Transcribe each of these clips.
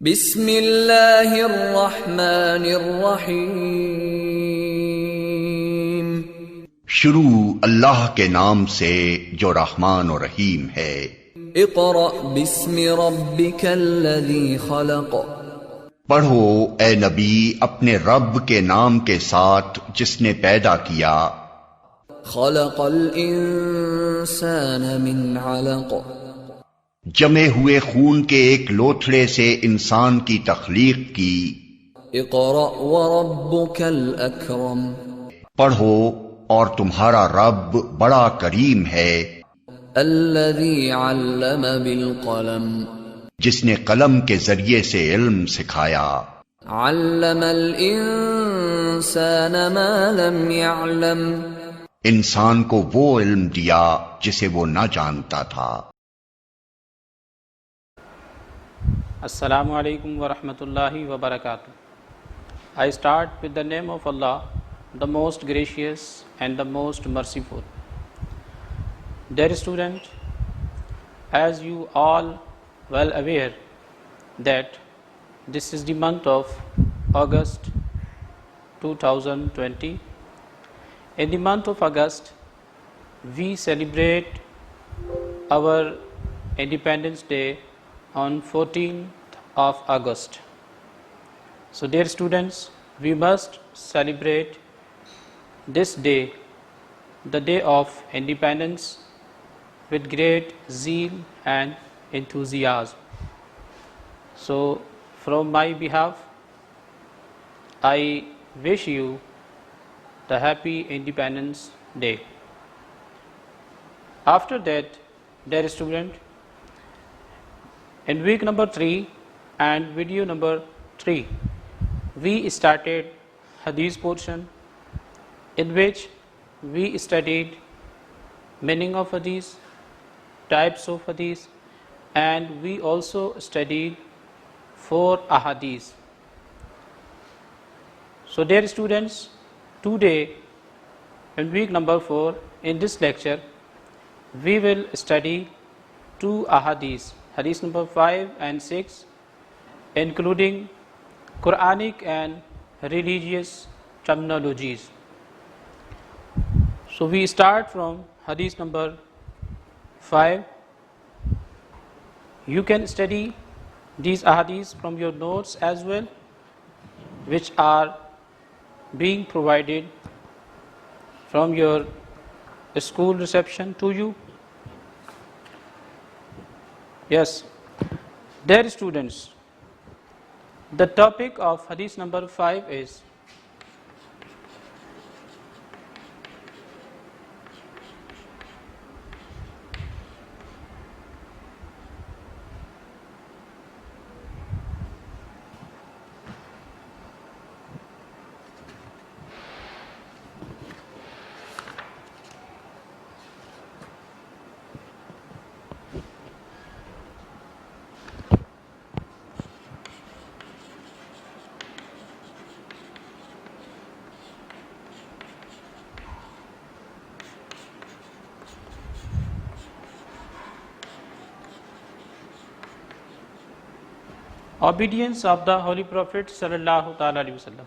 بسم اللہ الرحمن الرحیم۔ شروع اللہ کے نام سے جو رحمان و رحیم ہے۔ اقرأ بسم ربک الذی خلق۔ پڑھو اے نبی اپنے رب کے نام کے ساتھ جس نے پیدا کیا۔ خلق الانسان من علق۔ جمے ہوئے خون کے ایک لوتھڑے سے انسان کی تخلیق کی۔ اقرأ وربک الاکرم۔ پڑھو اور تمہارا رب بڑا کریم ہے۔ الذی علم بالقلم۔ جس نے قلم کے ذریعے سے علم سکھایا۔ علم الانسان ما لم يعلم۔ انسان کو وہ علم دیا جسے وہ نہ جانتا تھا۔ السلام علیکم ورحمۃ اللہ وبرکاتہ۔ I start with the name of Allah, the most gracious and the most merciful. Dear student, as you all well aware that this is the month of August 2020. In the month of August, we celebrate our Independence Day on 14th of August. So dear students, we must celebrate this day, the day of independence, with great zeal and enthusiasm. So from my behalf, I wish you the happy Independence Day. After that, dear student, in week number 3 and video number 3, we started Hadith portion in which we studied meaning of Hadith, types of Hadith, and we also studied 4 Ahadith. So dear students, today in week number 4, in this lecture, we will study 2 Ahadith. Hadith number 5 and 6, including Quranic and religious terminologies. So we start from Hadith number 5. You can study these ahadith from your notes as well, which are being provided from your school reception to you. Yes, dear students, the topic of Hadith number 5 is obedience of the Holy Prophet sallallahu ta'ala alaihi wasallam.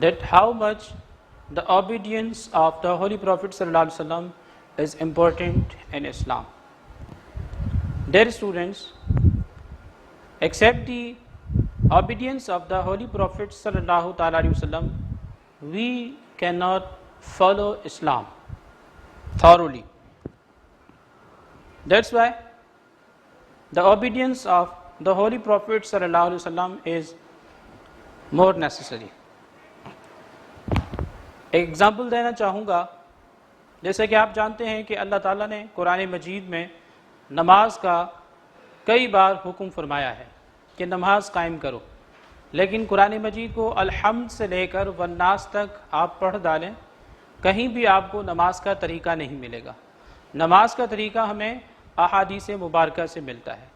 That how much the obedience of the Holy Prophet sallallahu alaihi wasallam is important in Islam. Dear students, except the obedience of the Holy Prophet sallallahu ta'ala alaihi wasallam, we cannot follow Islam thoroughly. That's why the obedience of the Holy Prophet sallallahu alaihi wasallam is more necessary. Example دینا چاہوں گا، جیسے کہ آپ جانتے ہیں کہ اللہ تعالیٰ نے قرآن مجید میں نماز کا کئی بار حکم فرمایا ہے کہ نماز قائم کرو، لیکن قرآن مجید کو الحمد سے لے کر والناس تک آپ پڑھ ڈالیں، کہیں بھی آپ کو نماز کا طریقہ نہیں ملے گا۔ نماز کا طریقہ ہمیں احادیث مبارکہ سے ملتا ہے،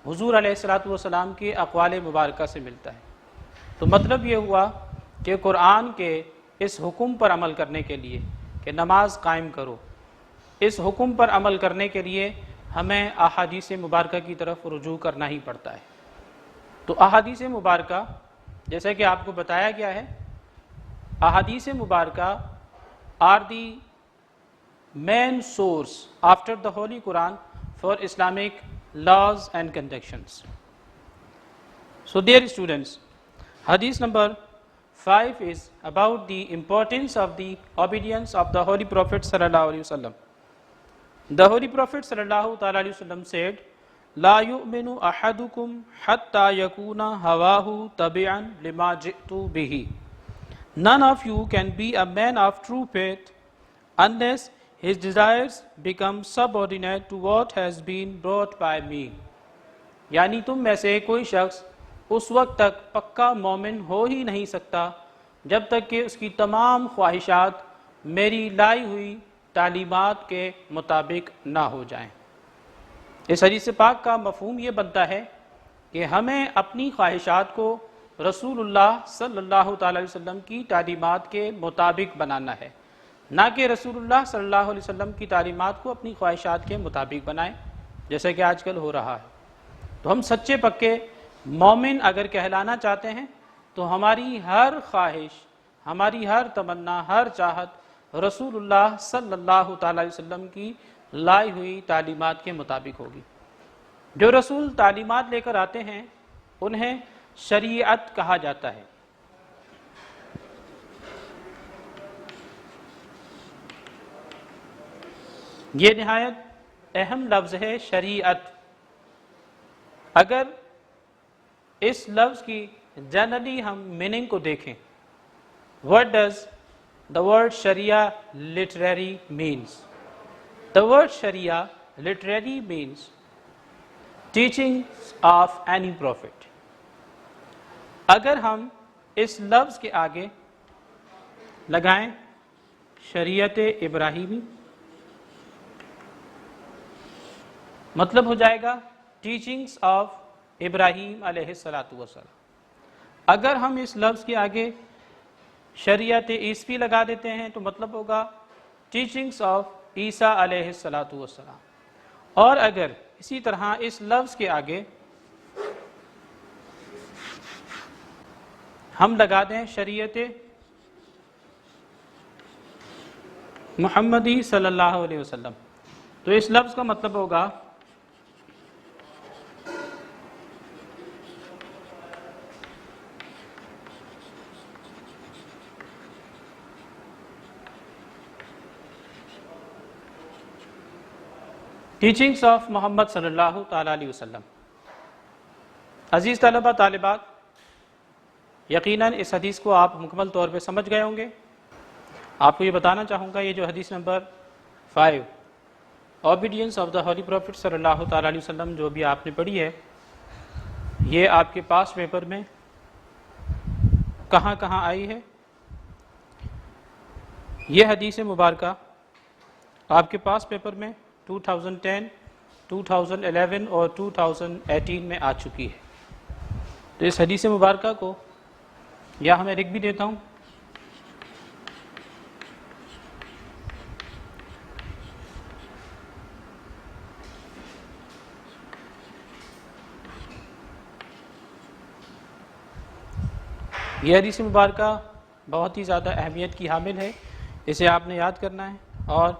حضور علیہ الصلوۃ والسلام کی اقوال مبارکہ سے ملتا ہے۔ تو مطلب یہ ہوا کہ قرآن کے اس حکم پر عمل کرنے کے لیے کہ نماز قائم کرو، اس حکم پر عمل کرنے کے لیے ہمیں احادیث مبارکہ کی طرف رجوع کرنا ہی پڑتا ہے۔ تو احادیث مبارکہ جیسا کہ آپ کو بتایا گیا ہے، احادیث مبارکہ are the main source after the holy Quran for Islamic laws and conductions. So dear students, hadith number 5 is about the importance of the obedience of the Holy Prophet sallallahu alaihi wasallam. The Holy Prophet sallallahu alaihi wasallam said, "La yu'minu ahadukum hatta yakuna hawahu tabi'an lima ji'tu bihi." None of you can be a man of true faith unless his desires become subordinate to what has been brought by me. یعنی تم میں سے کوئی شخص اس وقت تک پکا مومن ہو ہی نہیں سکتا جب تک کہ اس کی تمام خواہشات میری لائی ہوئی تعلیمات کے مطابق نہ ہو جائیں۔ اس حدیث پاک کا مفہوم یہ بنتا ہے کہ ہمیں اپنی خواہشات کو رسول اللہ صلی اللہ تعالی وسلم کی تعلیمات کے مطابق بنانا ہے، نہ کہ رسول اللہ صلی اللہ علیہ وسلم کی تعلیمات کو اپنی خواہشات کے مطابق بنائیں، جیسا کہ آج کل ہو رہا ہے۔ تو ہم سچے پکے مومن اگر کہلانا چاہتے ہیں تو ہماری ہر خواہش، ہماری ہر تمنا، ہر چاہت رسول اللہ صلی اللہ تعالی علیہ وسلم کی لائی ہوئی تعلیمات کے مطابق ہوگی۔ جو رسول تعلیمات لے کر آتے ہیں انہیں شریعت کہا جاتا ہے۔ یہ نہایت اہم لفظ ہے شریعت۔ اگر اس لفظ کی جنرلی ہم میننگ کو دیکھیں، what does the word Sharia literally means? The word Sharia literally means teachings of any prophet. اگر ہم اس لفظ کے آگے لگائیں شریعت ابراہیمی، مطلب ہو جائے گا ٹیچنگز آف ابراہیم علیہ السلام۔ اگر ہم اس لفظ کے آگے شریعت عیسوی لگا دیتے ہیں تو مطلب ہوگا ٹیچنگز آف عیسیٰ علیہ السلام۔ اور اگر اسی طرح اس لفظ کے آگے ہم لگا دیں شریعت محمدی صلی اللہ علیہ وسلم تو اس لفظ کا مطلب ہوگا ٹیچنگز آف محمد صلی اللہ تعالیٰ علیہ وسلم۔ عزیز طلبہ طالبات، یقیناً اس حدیث کو آپ مکمل طور پہ سمجھ گئے ہوں گے۔ آپ کو یہ بتانا چاہوں گا یہ جو حدیث number 5 obedience of the holy prophet صلی اللہ تعالیٰ علیہ وسلم جو بھی آپ نے پڑھی ہے، یہ آپ کے پاس پیپر میں کہاں کہاں آئی ہے؟ یہ حدیث مبارکہ آپ کے پاس پیپر میں 2010، 2011 اور 2018 میں آ چکی ہے۔ تو اس حدیث مبارکہ کو یا میں لکھ بھی دیتا ہوں، یہ حدیث مبارکہ بہت ہی زیادہ اہمیت کی حامل ہے، اسے آپ نے یاد کرنا ہے اور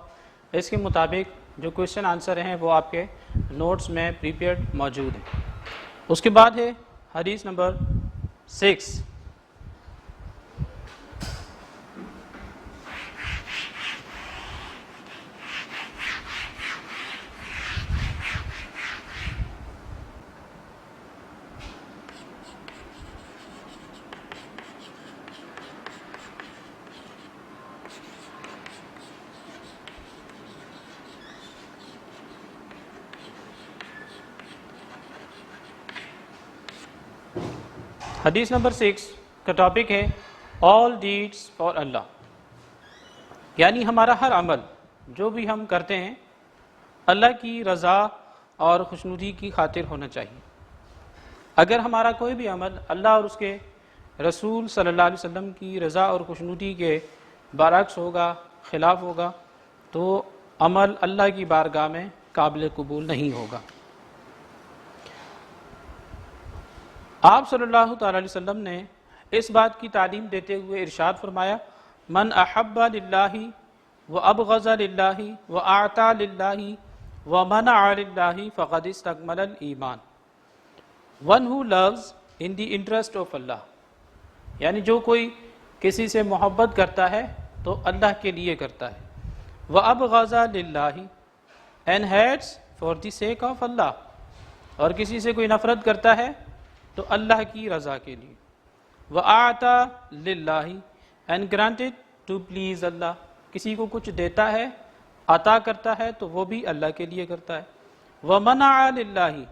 اس کے مطابق جو کوشچن آنسر ہیں وہ آپ کے نوٹس میں پریپیئرڈ موجود ہیں۔ اس کے بعد ہے حدیث نمبر 6۔ حدیث نمبر 6 کا ٹاپک ہے آل ڈیڈس فار اللہ، یعنی ہمارا ہر عمل جو بھی ہم کرتے ہیں اللہ کی رضا اور خوشنودی کی خاطر ہونا چاہیے۔ اگر ہمارا کوئی بھی عمل اللہ اور اس کے رسول صلی اللہ علیہ وسلم کی رضا اور خوشنودی کے برعکس ہوگا، خلاف ہوگا، تو عمل اللہ کی بارگاہ میں قابل قبول نہیں ہوگا۔ آپ صلی اللہ تعالی علیہ وسلم نے اس بات کی تعلیم دیتے ہوئے ارشاد فرمایا من احب للہ وابغض للہ واعطى للہ ومنع للہ فقد استکمل الایمان. One who loves in the interest of Allah, یعنی جو کوئی کسی سے محبت کرتا ہے تو اللہ کے لیے کرتا ہے. وابغض للہ and hates for the sake of Allah, اور کسی سے کوئی نفرت کرتا ہے تو اللہ کی رضا کے لیے. وَأَعْطَى لِلَّهِ and granted to please Allah, کسی کو کچھ دیتا ہے عطا کرتا ہے تو وہ بھی اللہ کے لیے کرتا ہے. وَمَنَعَ لِلَّهِ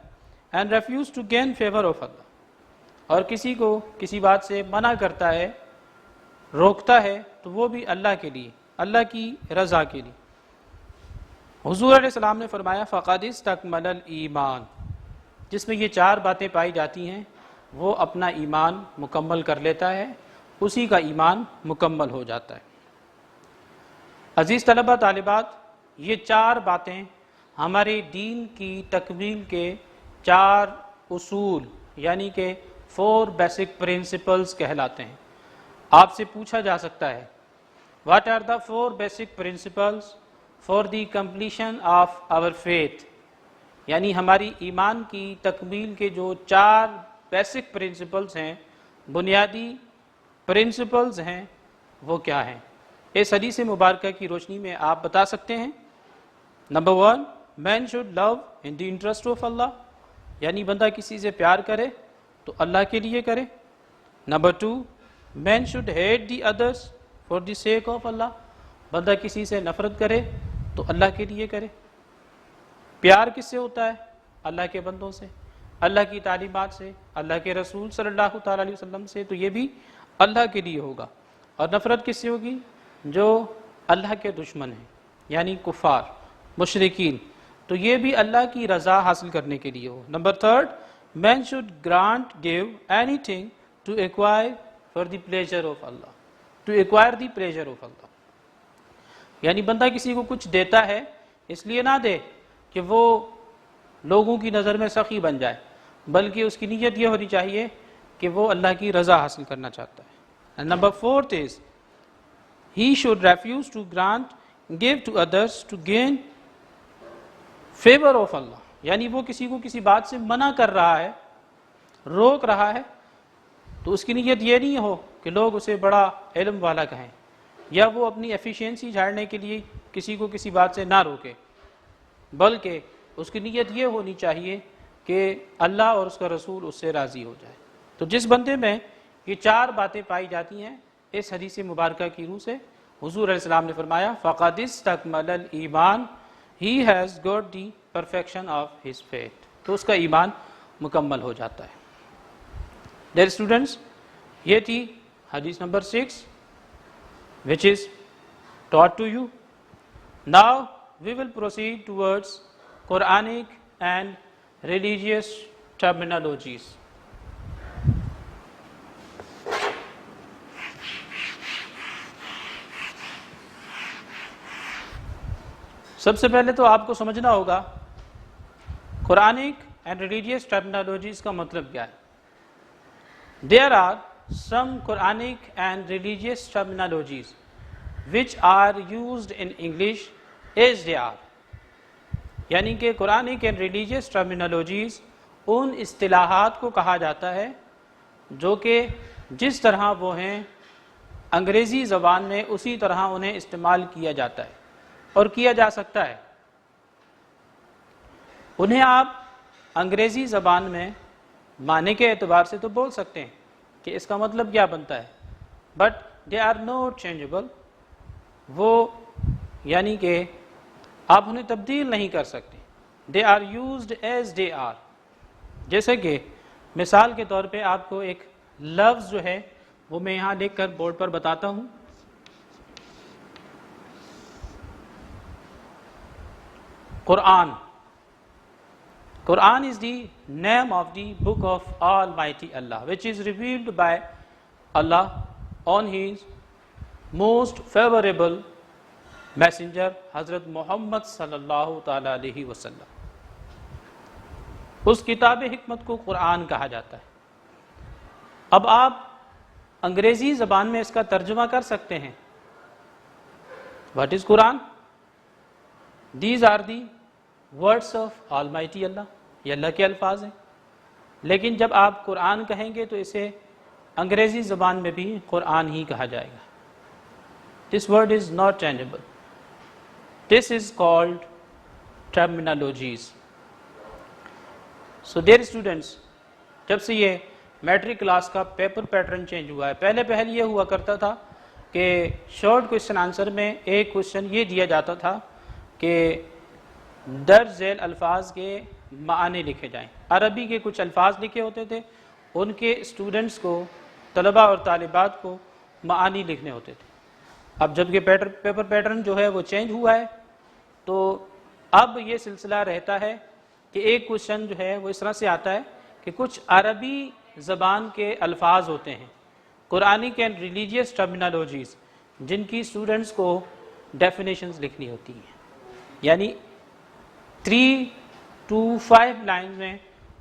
and refuse to gain favor of Allah, اور کسی کو کسی بات سے منع کرتا ہے روکتا ہے تو وہ بھی اللہ کے لیے اللہ کی رضا کے لیے. حضور علیہ السلام نے فرمایا فقد استکمل الایمان, جس میں یہ چار باتیں پائی جاتی ہیں وہ اپنا ایمان مکمل کر لیتا ہے, اسی کا ایمان مکمل ہو جاتا ہے. عزیز طلبہ طالبات, یہ چار باتیں ہمارے دین کی تکمیل کے چار اصول یعنی کہ 4 بیسک پرنسپلز کہلاتے ہیں. آپ سے پوچھا جا سکتا ہے what are the 4 basic principles for the completion of our faith, یعنی ہماری ایمان کی تکمیل کے جو 4 بیسک پرنسپلز ہیں, بنیادی پرنسپلز ہیں, وہ کیا ہیں؟ اس حدیث مبارکہ کی روشنی میں آپ بتا سکتے ہیں. Number 1, man should love in the interest of Allah, یعنی بندہ کسی سے پیار کرے تو اللہ کے لیے کرے. Number 2, man should hate the others for the sake of Allah, بندہ کسی سے نفرت کرے تو اللہ کے لیے کرے. پیار کس سے ہوتا ہے؟ اللہ کے بندوں سے, اللہ کی تعلیمات سے, اللہ کے رسول صلی اللہ تعالیٰ علیہ وسلم سے, تو یہ بھی اللہ کے لیے ہوگا. اور نفرت کس سے ہوگی؟ جو اللہ کے دشمن ہیں یعنی کفار مشرکین, تو یہ بھی اللہ کی رضا حاصل کرنے کے لیے ہو. Number 3, man should grant give anything to acquire for the pleasure of Allah, to acquire the pleasure of Allah, یعنی بندہ کسی کو کچھ دیتا ہے اس لیے نہ دے کہ وہ لوگوں کی نظر میں سخی بن جائے, بلکہ اس کی نیت یہ ہونی چاہیے کہ وہ اللہ کی رضا حاصل کرنا چاہتا ہے. And number 4 is he should refuse to give to others to gain favor of Allah, یعنی وہ کسی کو کسی بات سے منع کر رہا ہے, روک رہا ہے, تو اس کی نیت یہ نہیں ہو کہ لوگ اسے بڑا علم والا کہیں, یا وہ اپنی ایفیشینسی جھاڑنے کے لیے کسی کو کسی بات سے نہ روکے, بلکہ اس کی نیت یہ ہونی چاہیے کہ اللہ اور اس کا رسول اس سے راضی ہو جائے. تو جس بندے میں یہ 4 باتیں پائی جاتی ہیں, اس حدیث مبارکہ کی روح سے حضور علیہ السلام نے فرمایا فقد استکمل الایمان, he has got the perfection of his faith, تو اس کا ایمان مکمل ہو جاتا ہے. Dear students, یہ تھی حدیث number 6 which is taught to you. Now we will proceed towards Quranic and religious terminologies. سب سے پہلے تو آپ کو سمجھنا ہوگا قرآنک اینڈ ریلیجیس ٹرمینالوجیز کا مطلب کیا ہے. There are some Quranic and religious terminologies which are used in English as they are, یعنی کہ قرآنک اینڈ ریلیجیس ٹرمینالوجیز ان اصطلاحات کو کہا جاتا ہے جو کہ جس طرح وہ ہیں انگریزی زبان میں اسی طرح انہیں استعمال کیا جاتا ہے اور کیا جا سکتا ہے. انہیں آپ انگریزی زبان میں معنی کے اعتبار سے تو بول سکتے ہیں کہ اس کا مطلب کیا بنتا ہے, but they are not changeable, وہ یعنی کہ آپ انہیں تبدیل نہیں کر سکتے. They are used as they are. جیسے کہ مثال کے طور پہ آپ کو ایک لفظ جو ہے وہ میں یہاں لکھ کر بورڈ پر بتاتا ہوں. قرآن. Quran is the name of the book of Almighty Allah, which is revealed by Allah on His most favorable messenger, Hazrat Muhammad sallallahu ta'ala alayhi wa sallam. اس کتاب حکمت کو قرآن کہا جاتا ہے. اب آپ انگریزی زبان میں اس کا ترجمہ کر سکتے ہیں. What is Quran? These are the words of almighty Allah. یہ اللہ کے الفاظ ہیں. لیکن جب آپ قرآن کہیں گے تو اسے انگریزی زبان میں بھی قرآن ہی کہا جائے گا. This word is not changeable. This is called terminologies. So dear students, جب سے یہ میٹرک کلاس کا پیپر پیٹرن چینج ہوا ہے، پہلے یہ ہوا کرتا تھا کہ شارٹ کوشچن آنسر میں ایک کوشچن یہ دیا جاتا تھا کہ درج ذیل الفاظ کے معنی لکھے جائیں. عربی کے کچھ الفاظ لکھے ہوتے تھے، ان کے اسٹوڈنٹس کو، طلبہ اور طالبات کو معانی لکھنے ہوتے تھے. اب جب یہ پیپر پیٹرن جو ہے وہ چینج ہوا ہے تو اب یہ سلسلہ رہتا ہے کہ ایک کوشچن جو ہے وہ اس طرح سے آتا ہے کہ کچھ عربی زبان کے الفاظ ہوتے ہیں، قرآنک اینڈ ریلیجیس ٹرمینالوجیز، جن کی اسٹوڈنٹس کو ڈیفینیشنز لکھنی ہوتی ہیں. یعنی 3 to 5 لائن میں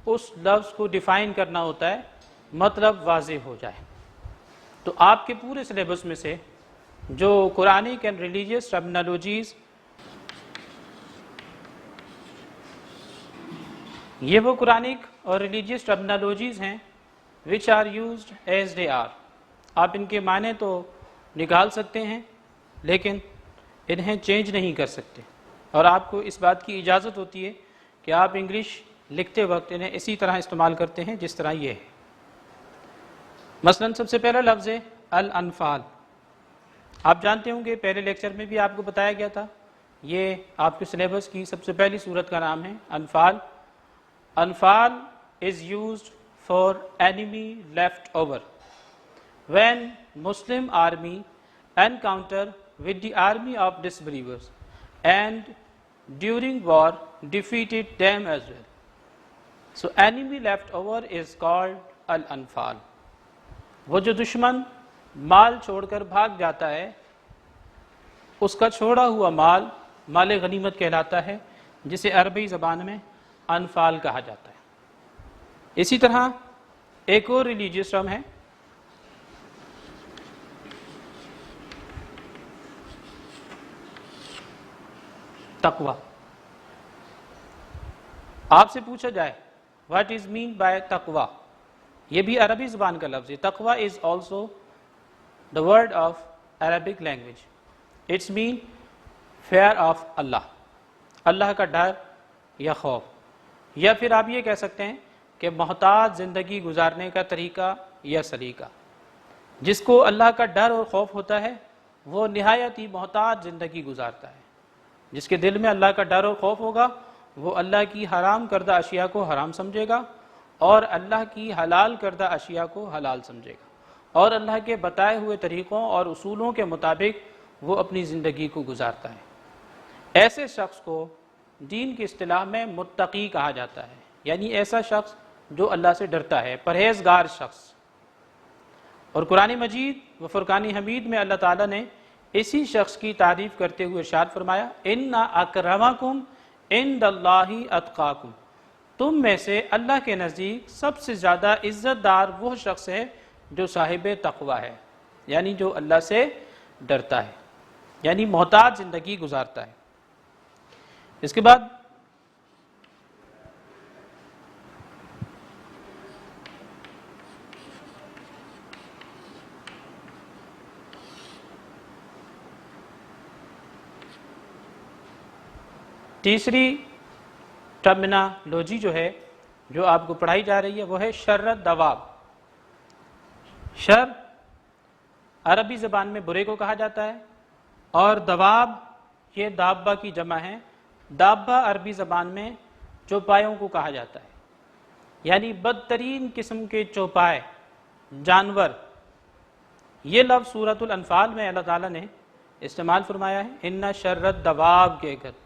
اس لفظ کو ڈیفائن کرنا ہوتا ہے، مطلب واضح ہو جائے. تو آپ کے پورے سلیبس میں سے جو قرآنک اینڈ ریلیجیس ٹرمینالوجیز، یہ وہ قرآنک اور ریلیجیس ٹرمینالوجیز ہیں which are used as they are. آپ ان کے معنی تو نکال سکتے ہیں لیکن انہیں چینج نہیں کر سکتے، اور آپ کو اس بات کی اجازت ہوتی ہے کہ آپ انگلش لکھتے وقت انہیں اسی طرح استعمال کرتے ہیں جس طرح یہ ہے. مثلا سب سے پہلا لفظ ہے الانفال. آپ جانتے ہوں گے، پہلے لیکچر میں بھی آپ کو بتایا گیا تھا، یہ آپ کے سلیبس کی سب سے پہلی سورت کا نام ہے انفال. انفال is used for enemy left over when Muslim army encounter with the army of disbelievers and during war defeated them as well. So enemy left over is called al-anfal. وہ جو دشمن مال چھوڑ کر بھاگ جاتا ہے، اس کا چھوڑا ہوا مال مال غنیمت کہلاتا ہے، جسے عربی زبان میں انفال کہا جاتا ہے. اسی طرح ایک اور ریلیجیس ٹرم ہے تقوی. آپ سے پوچھا جائے واٹ از مین بائی تقوی، یہ بھی عربی زبان کا لفظ ہے. Taqwa is also the word of Arabic language. It's mean fear of Allah, Allah کا ڈر یا خوف. یا پھر آپ یہ کہہ سکتے ہیں کہ محتاط زندگی گزارنے کا طریقہ یا سلیقہ. جس کو اللہ کا ڈر اور خوف ہوتا ہے وہ نہایت ہی محتاط زندگی گزارتا ہے. جس کے دل میں اللہ کا ڈر اور خوف ہوگا وہ اللہ کی حرام کردہ اشیاء کو حرام سمجھے گا اور اللہ کی حلال کردہ اشیاء کو حلال سمجھے گا، اور اللہ کے بتائے ہوئے طریقوں اور اصولوں کے مطابق وہ اپنی زندگی کو گزارتا ہے. ایسے شخص کو دین کی اصطلاح میں متقی کہا جاتا ہے، یعنی ایسا شخص جو اللہ سے ڈرتا ہے، پرہیزگار شخص. اور قرآن مجید و فرقان حمید میں اللہ تعالیٰ نے اسی شخص کی تعریف کرتے ہوئے ارشاد فرمایا ان اکرمکم عند اللہ اتقاکم، تم میں سے اللہ کے نزدیک سب سے زیادہ عزت دار وہ شخص ہے جو صاحب تقوی ہے، یعنی جو اللہ سے ڈرتا ہے، یعنی محتاط زندگی گزارتا ہے. اس کے بعد تیسری ٹرمینالوجی جو ہے جو آپ کو پڑھائی جا رہی ہے وہ ہے شر الدواب. شر عربی زبان میں برے کو کہا جاتا ہے، اور دواب یہ دابہ کی جمع ہے. دابہ عربی زبان میں چوپایوں کو کہا جاتا ہے، یعنی بدترین قسم کے چوپائے جانور. یہ لفظ سورۃ الانفال میں اللہ تعالیٰ نے استعمال فرمایا ہے ان شر الدواب کے کہتے.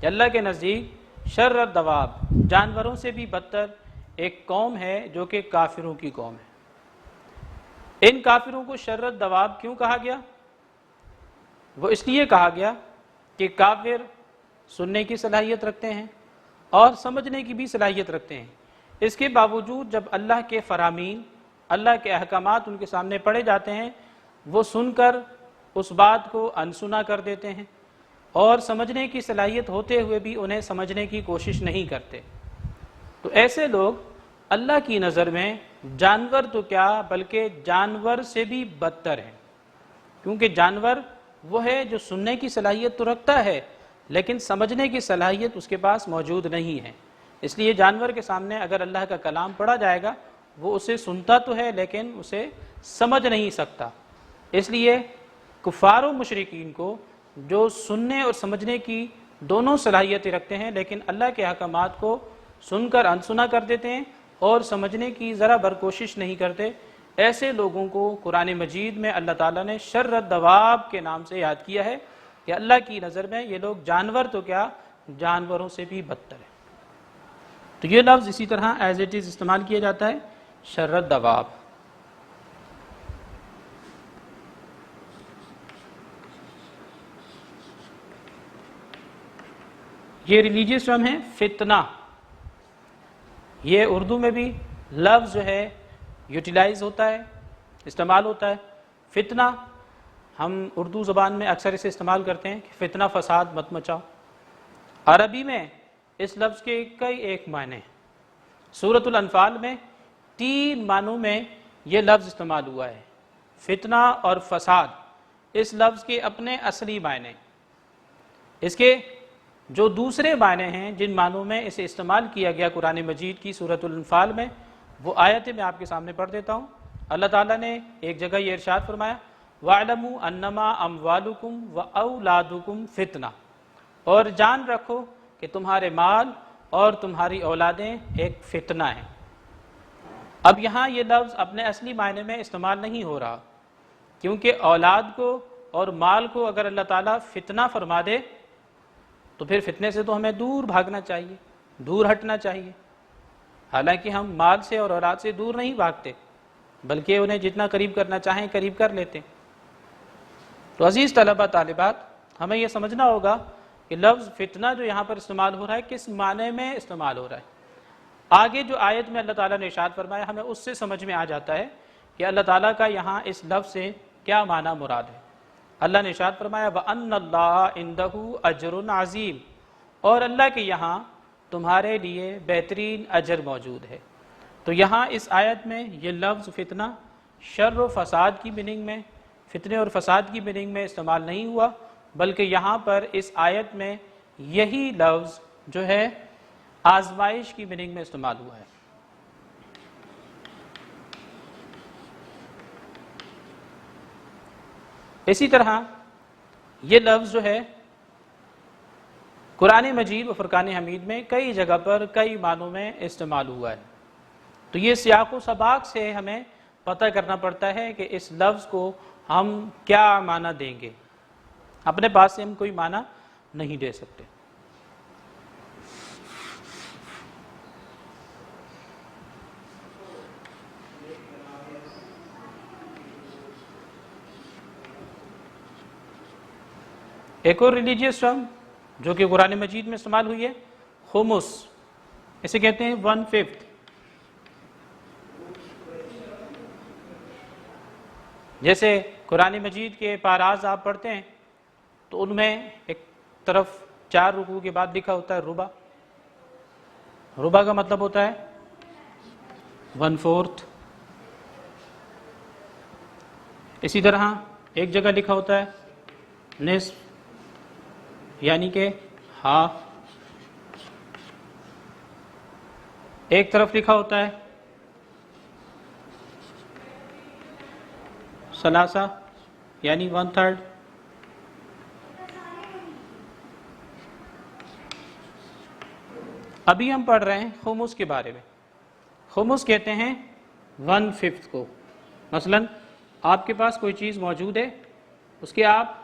اللہ کے نزدیک شر الدواب، جانوروں سے بھی بدتر ایک قوم ہے جو کہ کافروں کی قوم ہے. ان کافروں کو شر الدواب کیوں کہا گیا؟ وہ اس لیے کہا گیا کہ کافر سننے کی صلاحیت رکھتے ہیں اور سمجھنے کی بھی صلاحیت رکھتے ہیں. اس کے باوجود جب اللہ کے فرامین اللہ کے احکامات ان کے سامنے پڑھے جاتے ہیں، وہ سن کر اس بات کو انسنا کر دیتے ہیں، اور سمجھنے کی صلاحیت ہوتے ہوئے بھی انہیں سمجھنے کی کوشش نہیں کرتے۔ تو ایسے لوگ اللہ کی نظر میں جانور تو کیا بلکہ جانور سے بھی بدتر ہیں، کیونکہ جانور وہ ہے جو سننے کی صلاحیت تو رکھتا ہے لیکن سمجھنے کی صلاحیت اس کے پاس موجود نہیں ہے۔ اس لیے جانور کے سامنے اگر اللہ کا کلام پڑھا جائے گا وہ اسے سنتا تو ہے لیکن اسے سمجھ نہیں سکتا۔ اس لیے کفار و مشرکین کو جو سننے اور سمجھنے کی دونوں صلاحیتیں رکھتے ہیں لیکن اللہ کے احکامات کو سن کر انسنا کر دیتے ہیں اور سمجھنے کی ذرا بر کوشش نہیں کرتے، ایسے لوگوں کو قرآن مجید میں اللہ تعالیٰ نے شر الدواب کے نام سے یاد کیا ہے کہ اللہ کی نظر میں یہ لوگ جانور تو کیا جانوروں سے بھی بدتر ہیں۔ تو یہ لفظ اسی طرح ایز اٹ از استعمال کیا جاتا ہے، شر الدواب۔ یہ ریلیجیس ٹرم ہے فتنہ، یہ اردو میں بھی لفظ جو ہے یوٹیلائز ہوتا ہے، استعمال ہوتا ہے۔ فتنہ ہم اردو زبان میں اکثر اسے استعمال کرتے ہیں کہ فتنہ فساد مت مچاؤ۔ عربی میں اس لفظ کے کئی ایک معنی ہیں۔ سورۃ الانفال میں 3 معنوں میں یہ لفظ استعمال ہوا ہے۔ فتنہ اور فساد اس لفظ کے اپنے اصلی معنی، اس کے جو دوسرے معنی ہیں جن معنوں میں اسے استعمال کیا گیا قرآن مجید کی سورۃ الانفال میں، وہ آیتیں میں آپ کے سامنے پڑھ دیتا ہوں۔ اللہ تعالیٰ نے ایک جگہ یہ ارشاد فرمایا وَاعْلَمُوا أَنَّمَا أَمْوَالُكُمْ وَأَوْلَادُكُمْ فِتْنَةٌ، اور جان رکھو کہ تمہارے مال اور تمہاری اولادیں ایک فتنہ ہیں۔ اب یہاں یہ لفظ اپنے اصلی معنی میں استعمال نہیں ہو رہا، کیونکہ اولاد کو اور مال کو اگر اللہ تعالیٰ فتنہ فرما دے تو پھر فتنے سے تو ہمیں دور بھاگنا چاہیے، دور ہٹنا چاہیے۔ حالانکہ ہم مال سے اور اولاد سے دور نہیں بھاگتے بلکہ انہیں جتنا قریب کرنا چاہیں قریب کر لیتے ہیں۔ تو عزیز طلبہ طالبات، ہمیں یہ سمجھنا ہوگا کہ لفظ فتنہ جو یہاں پر استعمال ہو رہا ہے کس معنی میں استعمال ہو رہا ہے۔ آگے جو آیت میں اللہ تعالیٰ نے ارشاد فرمایا ہمیں اس سے سمجھ میں آ جاتا ہے کہ اللہ تعالیٰ کا یہاں اس لفظ سے کیا معنی مراد ہے۔ اللہ نے ارشاد فرمایا وَأَنَّ اللَّهَ عِندَهُ أَجْرٌ عَظِيمٌ، اور اللہ کے یہاں تمہارے لیے بہترین اجر موجود ہے۔ تو یہاں اس آیت میں یہ لفظ فتنہ شر و فساد کی میننگ میں، فتنے اور فساد کی میننگ میں استعمال نہیں ہوا، بلکہ یہاں پر اس آیت میں یہی لفظ جو ہے آزمائش کی میننگ میں استعمال ہوا ہے۔ اسی طرح یہ لفظ جو ہے قرآن مجید و فرقان حمید میں کئی جگہ پر کئی معنوں میں استعمال ہوا ہے۔ تو یہ سیاق و سباق سے ہمیں پتہ کرنا پڑتا ہے کہ اس لفظ کو ہم کیا معنی دیں گے، اپنے پاس سے ہم کوئی معنی نہیں دے سکتے۔ ایک اور ریلیجیس ٹرم جو کہ قرآن مجید میں استعمال ہوئی ہے خمس، اسے کہتے ہیں 1/5۔ جیسے قرآن مجید کے پاراز آپ پڑھتے ہیں تو ان میں ایک طرف 4 رکوع کے بعد لکھا ہوتا ہے ربع، ربع کا مطلب ہوتا ہے 1/4۔ اسی طرح ایک جگہ لکھا ہوتا ہے نصف یعنی کہ ہاف، ایک طرف لکھا ہوتا ہے ثلاثہ یعنی 1/3۔ ابھی ہم پڑھ رہے ہیں خمس کے بارے میں۔ خمس کہتے ہیں 1/5 کو۔ مثلا آپ کے پاس کوئی چیز موجود ہے، اس کے آپ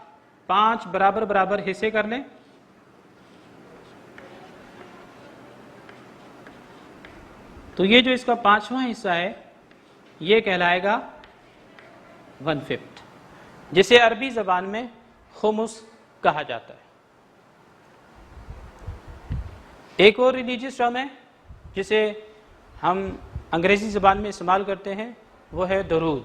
5 برابر برابر حصے کر لیں، تو یہ جو اس کا 5واں حصہ ہے یہ کہلائے گا 1/5، جسے عربی زبان میں خمس کہا جاتا ہے۔ ایک اور ریلیجیس ٹرم ہے جسے ہم انگریزی زبان میں استعمال کرتے ہیں، وہ ہے درود.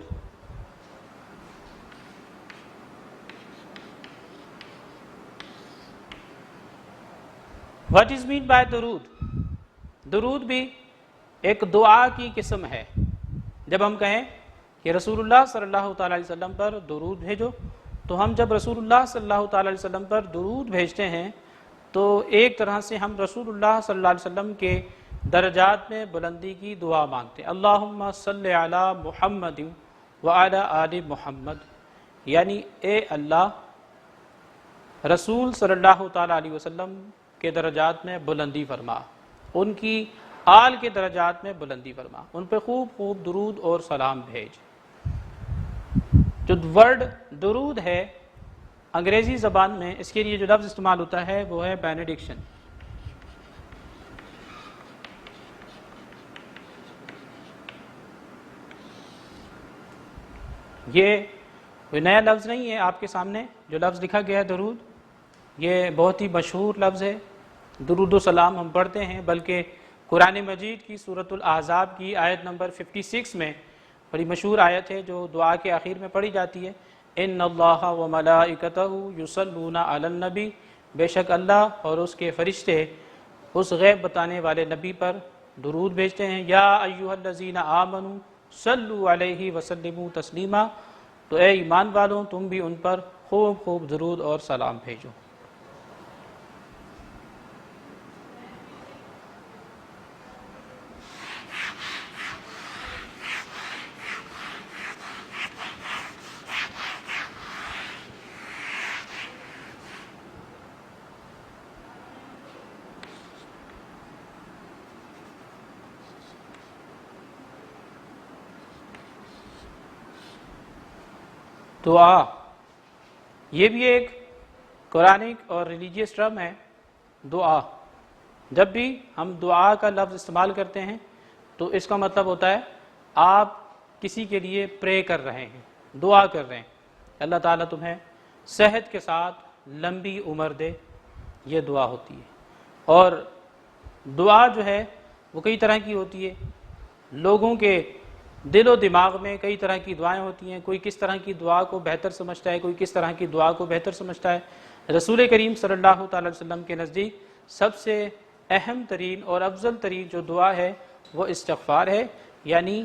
What is meant by درود؟ درود بھی ایک دعا کی قسم ہے. جب ہم کہیں کہ رسول اللہ صلی اللہ تعالیٰ علیہ وسلم پر درود بھیجو، تو ہم جب رسول اللہ صلی اللہ تعالیٰ علیہ وسلم پر درود بھیجتے ہیں تو ایک طرح سے ہم رسول اللہ صلی اللہ علیہ وسلم کے درجات میں بلندی کی دعا مانگتے ہیں. اللہم صلی علی محمد وعلی آل محمد، یعنی اے اللہ رسول صلی اللہ تعالیٰ علیہ وسلم کے درجات میں بلندی فرما، ان کی آل کے درجات میں بلندی فرما، ان پہ خوب خوب درود اور سلام بھیج. جو ورڈ درود ہے انگریزی زبان میں اس کے لیے جو لفظ استعمال ہوتا ہے وہ ہے بینیڈکشن. یہ کوئی نیا لفظ نہیں ہے آپ کے سامنے جو لفظ لکھا گیا ہے درود، یہ بہت ہی مشہور لفظ ہے. درود و سلام ہم پڑھتے ہیں، بلکہ قرآن مجید کی سورۃ الاحزاب کی آیت نمبر 56 میں بڑی مشہور آیت ہے جو دعا کے آخر میں پڑھی جاتی ہے، ان اللہ و ملائکتہ یصلون علی النبی، بے شک اللہ اور اس کے فرشتے اس غیب بتانے والے نبی پر درود بھیجتے ہیں. یا ایھا الذین آمنوا صلوا علیہ وسلموا تسلیما، تو اے ایمان والوں تم بھی ان پر خوب خوب درود اور سلام بھیجو. دعا یہ بھی ایک قرآنک اور ریلیجیس ٹرم ہے. دعا، جب بھی ہم دعا کا لفظ استعمال کرتے ہیں تو اس کا مطلب ہوتا ہے آپ کسی کے لیے پرے کر رہے ہیں، دعا کر رہے ہیں اللہ تعالیٰ تمہیں صحت کے ساتھ لمبی عمر دے، یہ دعا ہوتی ہے. اور دعا جو ہے وہ کئی طرح کی ہوتی ہے. لوگوں کے دل و دماغ میں کئی طرح کی دعائیں ہوتی ہیں، کوئی کس طرح کی دعا کو بہتر سمجھتا ہے، کوئی کس طرح کی دعا کو بہتر سمجھتا ہے. رسول کریم صلی اللہ تعالی وسلم کے نزدیک سب سے اہم ترین اور افضل ترین جو دعا ہے وہ استغفار ہے، یعنی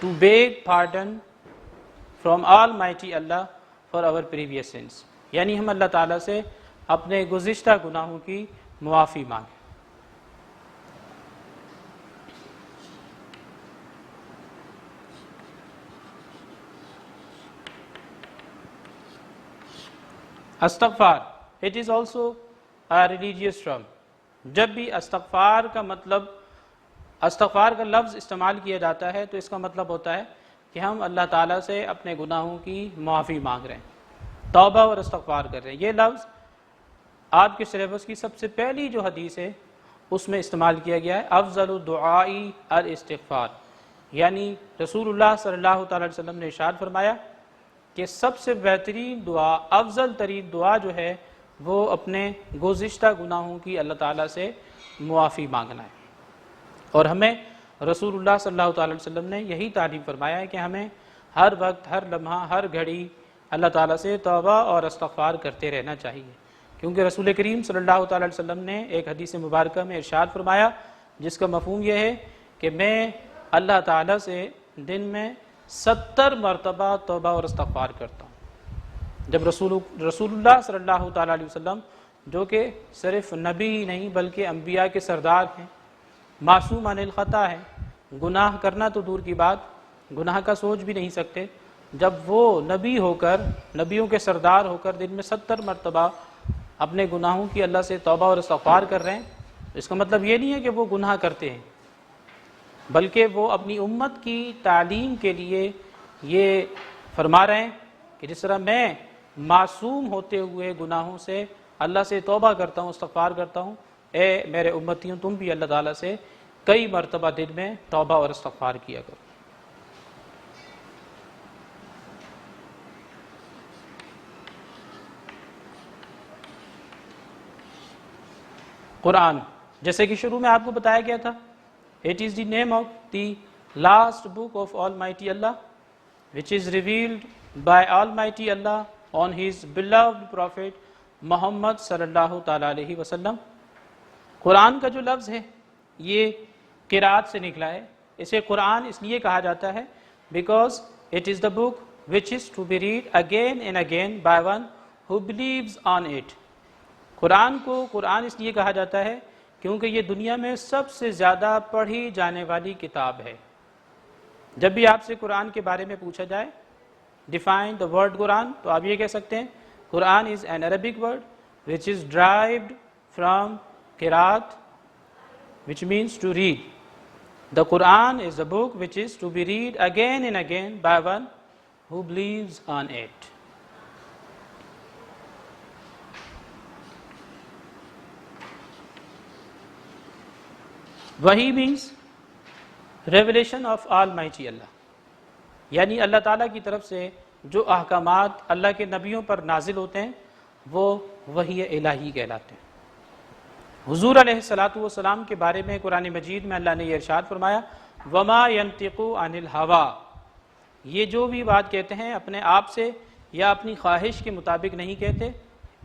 to beg pardon from almighty Allah for our previous sins, یعنی ہم اللہ تعالیٰ سے اپنے گزشتہ گناہوں کی معافی مانگیں. استغفار it is also a religious term. جب بھی استغفار کا لفظ استعمال کیا جاتا ہے تو اس کا مطلب ہوتا ہے کہ ہم اللہ تعالیٰ سے اپنے گناہوں کی معافی مانگ رہے ہیں، توبہ اور استغفار کر رہے ہیں. یہ لفظ آپ کے سلیبس کی سب سے پہلی جو حدیث ہے اس میں استعمال کیا گیا ہے، افضل الدعاء الاستغفار، یعنی رسول اللہ صلی اللہ تعالی وسلم نے ارشاد فرمایا کہ سب سے بہترین دعا، افضل ترین دعا جو ہے وہ اپنے گزشتہ گناہوں کی اللہ تعالیٰ سے معافی مانگنا ہے. اور ہمیں رسول اللہ صلی اللہ تعالی وسلم نے یہی تعلیم فرمایا ہے کہ ہمیں ہر وقت، ہر لمحہ، ہر گھڑی اللہ تعالیٰ سے توبہ اور استغفار کرتے رہنا چاہیے، کیونکہ رسول کریم صلی اللہ تعالی وسلم نے ایک حدیث مبارکہ میں ارشاد فرمایا جس کا مفہوم یہ ہے کہ میں اللہ تعالیٰ سے دن میں 70 مرتبہ توبہ اور استغفار کرتا ہوں. جب رسول اللہ صلی اللہ تعالیٰ علیہ وسلم جو کہ صرف نبی ہی نہیں بلکہ انبیاء کے سردار ہیں، معصوم عن الخطا ہیں، گناہ کرنا تو دور کی بات، گناہ کا سوچ بھی نہیں سکتے، جب وہ نبی ہو کر، نبیوں کے سردار ہو کر دن میں 70 مرتبہ اپنے گناہوں کی اللہ سے توبہ اور استغفار کر رہے ہیں، اس کا مطلب یہ نہیں ہے کہ وہ گناہ کرتے ہیں، بلکہ وہ اپنی امت کی تعلیم کے لیے یہ فرما رہے ہیں کہ جس طرح میں معصوم ہوتے ہوئے گناہوں سے اللہ سے توبہ کرتا ہوں، استغفار کرتا ہوں، اے میرے امتیوں تم بھی اللہ تعالیٰ سے کئی مرتبہ دن میں توبہ اور استغفار کیا کرو. قرآن، جیسے کہ شروع میں آپ کو بتایا گیا تھا، it is the name of the last book of Almighty Allah, which is revealed by Almighty Allah on His beloved Prophet Muhammad sallallahu ta'ala alayhi wasallam. قرآن کا جو لفظ ہے یہ قرات سے نکلا ہے. اسے قرآن اس لیے کہا جاتا ہے because it is the book which is to be read again and again by one who believes on it. قرآن کو قرآن اس لیے کہا جاتا ہے کیونکہ یہ دنیا میں سب سے زیادہ پڑھی جانے والی کتاب ہے. جب بھی آپ سے قرآن کے بارے میں پوچھا جائے define the word قرآن, تو آپ یہ کہہ سکتے ہیں قرآن is an Arabic word which is derived from قرات which means to read. The Quran is a book which is to be read again and again by one who believes on it. Wahi means revelation of Almighty Allah, یعنی اللہ تعالیٰ کی طرف سے جو احکامات اللہ کے نبیوں پر نازل ہوتے ہیں وہ وحی الہی کہلاتے ہیں. حضور علیہ الصلاۃ والسلام کے بارے میں قرآن مجید میں اللہ نے یہ ارشاد فرمایا وما ينطق عن الهوى, یہ جو بھی بات کہتے ہیں اپنے آپ سے یا اپنی خواہش کے مطابق نہیں کہتے,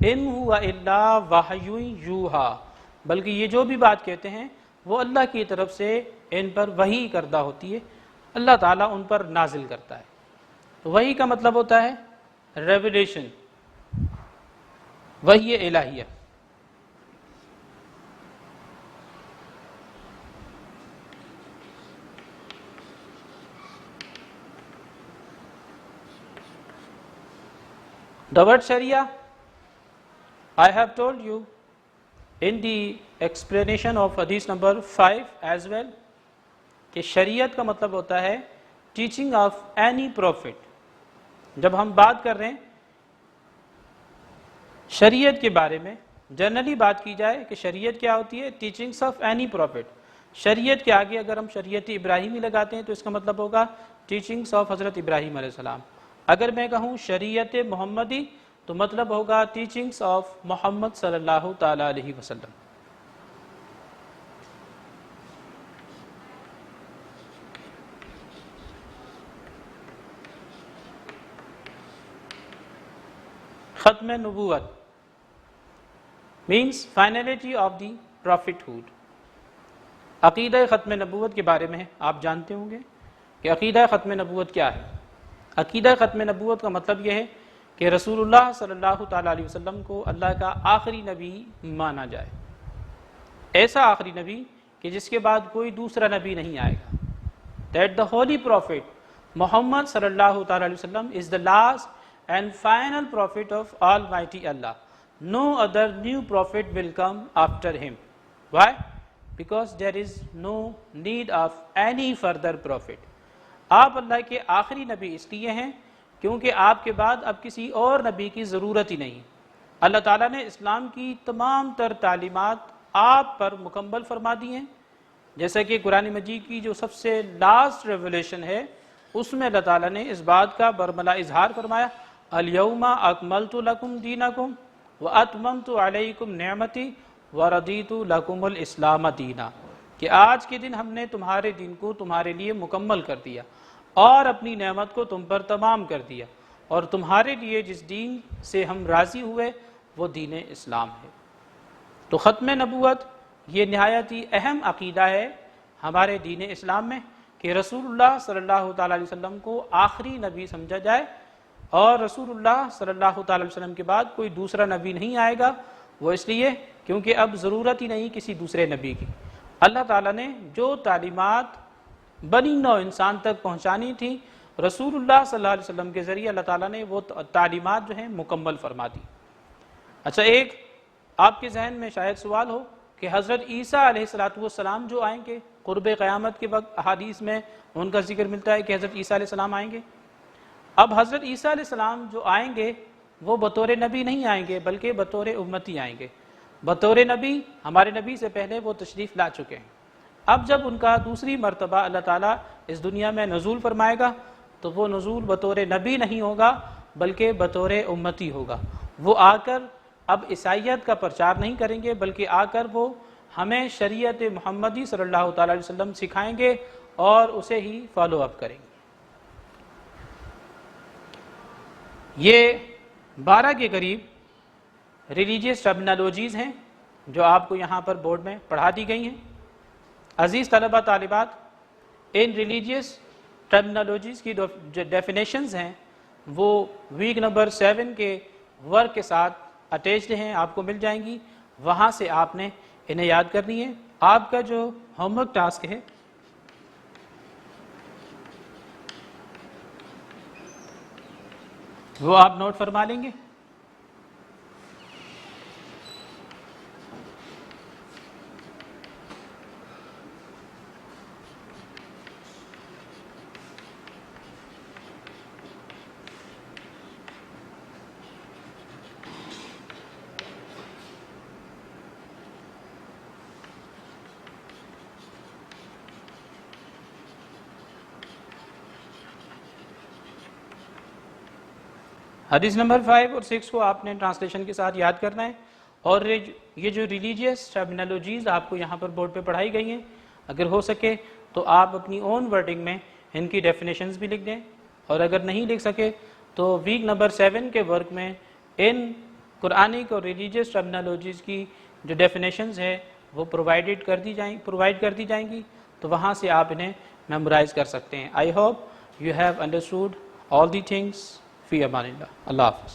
ان هو الا وحی یوحی, بلکہ یہ جو بھی بات کہتے ہیں وہ اللہ کی طرف سے ان پر وحی کردہ ہوتی ہے, اللہ تعالیٰ ان پر نازل کرتا ہے. تو وحی کا مطلب ہوتا ہے ریویلیشن, وحی الہیہ. The word Sharia, I have told you in the explanation of hadith number 5 as well, کہ شریعت کا مطلب ہوتا ہے teaching of any prophet. جب ہم بات کر رہے ہیں شریعت کے بارے میں, جنرلی بات کی جائے کہ شریعت کیا ہوتی ہے, teachings of any prophet. شریعت کے آگے اگر ہم شریعت ابراہیمی لگاتے ہیں تو اس کا مطلب ہوگا teachings of حضرت ابراہیم علیہ السلام. اگر میں کہوں شریعت محمدی تو مطلب ہوگا teachings of محمد صلی اللہ تعالی علیہ وسلم. ختم نبوت means finality of the prophethood. عقیدہ ختم نبوت کے بارے میں آپ جانتے ہوں گے کہ عقیدہ ختم نبوت کیا ہے. عقیدہ ختم نبوت کا مطلب یہ ہے کہ رسول اللہ صلی اللہ تعالیٰ علیہ وسلم کو اللہ کا آخری نبی مانا جائے, ایسا آخری نبی کہ جس کے بعد کوئی دوسرا نبی نہیں آئے گا. That the holy prophet Muhammad صلی اللہ تعالیٰ علیہ وسلم is the last and final prophet of Almighty Allah. No other new prophet will come after him. Why? Because there is no need of any further prophet. آپ اللہ کے آخری نبی اس لیے ہیں کیونکہ آپ کے بعد اب کسی اور نبی کی ضرورت ہی نہیں. اللہ تعالیٰ نے اسلام کی تمام تر تعلیمات آپ پر مکمل فرما دی ہیں, جیسا کہ قرآن مجید کی جو سب سے لاسٹ ریولیشن ہے اس میں اللہ تعالیٰ نے اس بات کا برملا اظہار فرمایا الیوم اکملت لکم دینکم واتممت علیکم نعمتی وردیت لکم الاسلام دینا, کہ آج کے دن ہم نے تمہارے دین کو تمہارے لیے مکمل کر دیا اور اپنی نعمت کو تم پر تمام کر دیا, اور تمہارے لیے جس دین سے ہم راضی ہوئے وہ دین اسلام ہے. تو ختم نبوت یہ نہایت ہی اہم عقیدہ ہے ہمارے دین اسلام میں کہ رسول اللہ صلی اللہ تعالیٰ علیہ وسلم کو آخری نبی سمجھا جائے, اور رسول اللہ صلی اللہ تعالیٰ علیہ وسلم کے بعد کوئی دوسرا نبی نہیں آئے گا. وہ اس لیے کیونکہ اب ضرورت ہی نہیں کسی دوسرے نبی کی. اللہ تعالیٰ نے جو تعلیمات بنی نوع انسان تک پہنچانی تھی رسول اللہ صلی اللہ علیہ وسلم کے ذریعے اللہ تعالیٰ نے وہ تعلیمات جو ہیں مکمل فرما دی. اچھا, ایک آپ کے ذہن میں شاید سوال ہو کہ حضرت عیسیٰ علیہ السلام جو آئیں گے قرب قیامت کے وقت احادیث میں ان کا ذکر ملتا ہے کہ حضرت عیسیٰ علیہ السلام آئیں گے. اب حضرت عیسیٰ علیہ السلام جو آئیں گے وہ بطور نبی نہیں آئیں گے بلکہ بطور امتی آئیں گے. بطور نبی ہمارے نبی سے پہلے وہ تشریف لا چکے ہیں. اب جب ان کا دوسری مرتبہ اللہ تعالیٰ اس دنیا میں نزول فرمائے گا تو وہ نزول بطور نبی نہیں ہوگا بلکہ بطور امتی ہوگا. وہ آ کر اب عیسائیت کا پرچار نہیں کریں گے بلکہ آ کر وہ ہمیں شریعت محمدی صلی اللہ تعالی علیہ وسلم سکھائیں گے اور اسے ہی فالو اپ کریں گے۔ یہ 12 کے قریب ریلیجیس ٹرمینالوجیز ہیں جو آپ کو یہاں پر بورڈ میں پڑھا دی گئی ہیں۔ عزیز طلبہ طالبات، ان ریلیجیس ٹرمینالوجیز کی جو ڈیفینیشنز ہیں وہ ویک نمبر 7 کے ورک کے ساتھ اٹیچڈ ہیں، آپ کو مل جائیں گی، وہاں سے آپ نے انہیں یاد کرنی ہے۔ آپ کا جو ہوم ورک ٹاسک ہے وہ آپ نوٹ فرما لیں گے۔ حدیث نمبر 5 اور 6 کو آپ نے ٹرانسلیشن کے ساتھ یاد کرنا ہے، اور یہ جو ریلیجیس ٹرمینالوجیز آپ کو یہاں پر بورڈ پہ پڑھائی گئی ہیں، اگر ہو سکے تو آپ اپنی اون ورڈنگ میں ان کی ڈیفینیشنز بھی لکھ دیں، اور اگر نہیں لکھ سکے تو ویک نمبر 7 کے ورک میں ان قرآنک اور ریلیجیس ٹرمینالوجیز کی جو ڈیفینیشنز ہے وہ پرووائڈ کر دی جائیں گی، تو وہاں سے آپ انہیں میمورائز کر سکتے ہیں۔ I hope you have understood all the things. فی امان اللہ۔ اللہ حافظ۔